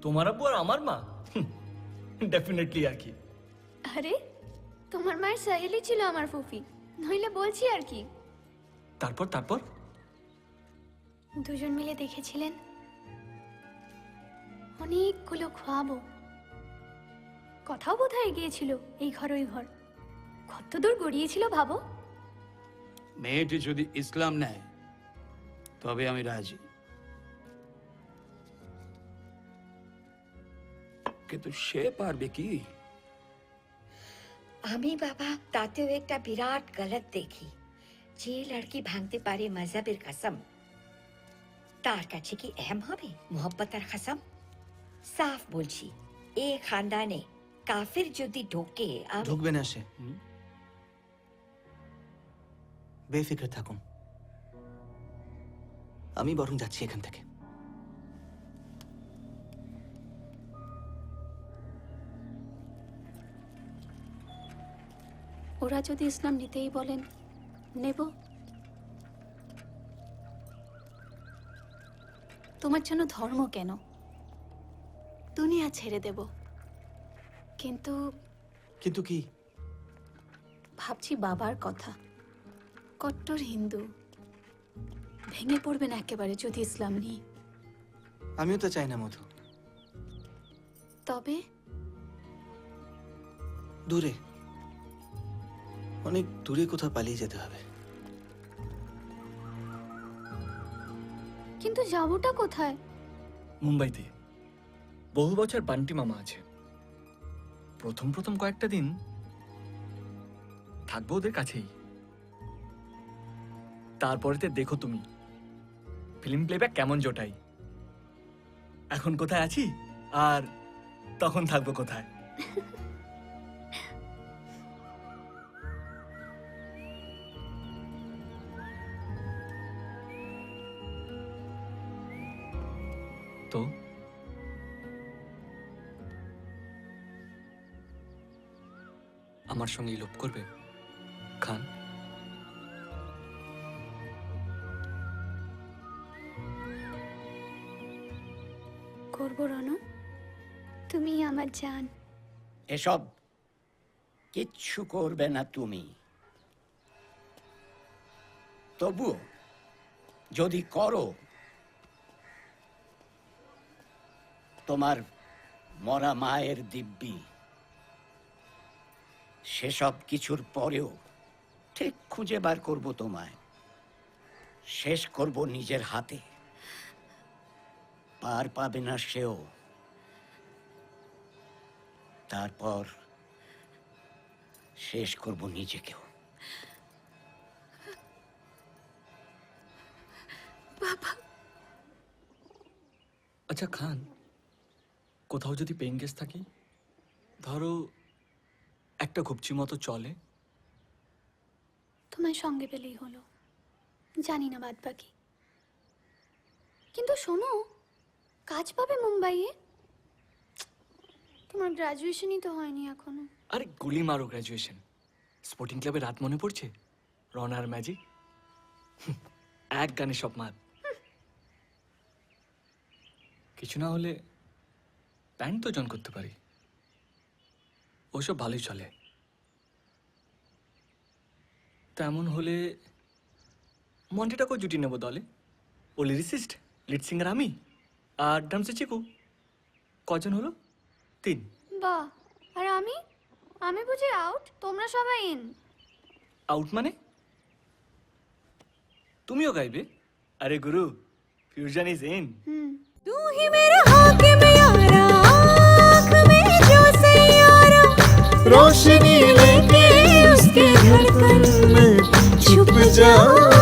তোমার আব্বু আর আমার মা ডেফিনেটলি আর কি। আরে তোমার মায়ের সাহেলি ছিল আমার ফুফি, নইলে বলছি আর কি। তারপর তারপর দুজন মিলে দেখেছিলেন অনেকগুলো খাওয়াবো, কথাও বোধহয় গিয়েছিল এই ঘর ওই ঘর, কত দূর গড়িয়েছিল ভাবো। মেয়েটি যদি ইসলাম নেয় তবে আমি রাজি, কিন্তু সে পারবে কি? আমি বাবা তাতেও একটা বিরাট গলত দেখি, যে লড়কি ভাঙতে পারে মজহবের কসম তার কাছে কি এম হবে মোহব্বত আর কসম? সাফ বলছি, এ খানদানে কাফির যদি ঢোকে ঢুকবে না সে, বেফিক্র থাকুন। আমি বরং যাচ্ছি এখান থেকে। ওরা যদি ইসলাম নিতেই বলেন নেব, তোমার জন্য ধর্ম কেন, দুনিয়া ছেড়ে দেব। কিন্তু কিন্তু কি? ভাবছি বাবার কথা, কট্টর হিন্দু, ভেঙে পড়বেন একেবারে যদি ইসলাম নিই। আমিও তো চাই না মধু। তবে দূরে, অনেক দূরে কোথাও পালিয়ে যেতে হবে। কিন্তু যাবোটা কোথায়? মুম্বাইতে বহু বছর বান্টি মামা আছে। প্রথম প্রথম কয়েকটা দিন থাকবো ওদের কাছেই, তারপরেতে দেখো তুমি ফিল্ম প্লেব্যাক কেমন জোটাই। এখন কোথায় আছি আর তখন থাকবো কোথায়। তো আমার সঙ্গে লোভ করবে খান? করবো রণ, তুমি আমার জান। এসব কিচ্ছু করবে না তুমি, তবু যদি করো তোমার মরা মায়ের দিব্যি সেসব কিছুর পরেও ঠিক খুঁজে বার করব তোমায়, শেষ করব নিজের হাতে। পার পাবে না সেও, তারপর শেষ করব নিজেকেও। বাবা। আচ্ছা খান, কোথাও যদি পেইং গেস্ট থাকি, ধরো একটা ঘুপচি মতো চলে, তোমায় সঙ্গে পেলেই হলো, জানি না বাদ বাকি। কিন্তু শোনো, কাজ পাবে মুম্বাইয়ে, তোমার গ্রাজুয়েশনই তো হয়নি এখনো। আরে গুলি মারো গ্রাজুয়েশন। স্পোর্টিং ক্লাবে রাত মনে পড়ছে, রনার ম্যাজিক, এক গানে সব মাত। কিছু না হলে প্যান্ট তো জন করতে পারি, ওসব ভালোই চলে। তেমন হলে মন্টিটাকেও জুটি নেব দলে। ও লিরিসিস্ট, লিড সিঙ্গার আমি, আর ড্রামসে চিকু। কজন হলো? 3। বাহ, আর আমি আমি বুঝি আউট, তোমরা সবাই ইন। আউট মানে? তুমিও গাইবে? আরে গুরু, ফিউশন ইজ ইন। तू ही मेरा हाकिम यारा, आँख में जो सैयारा, रोशनी लेके उसके धड़कन में छुप जाओ।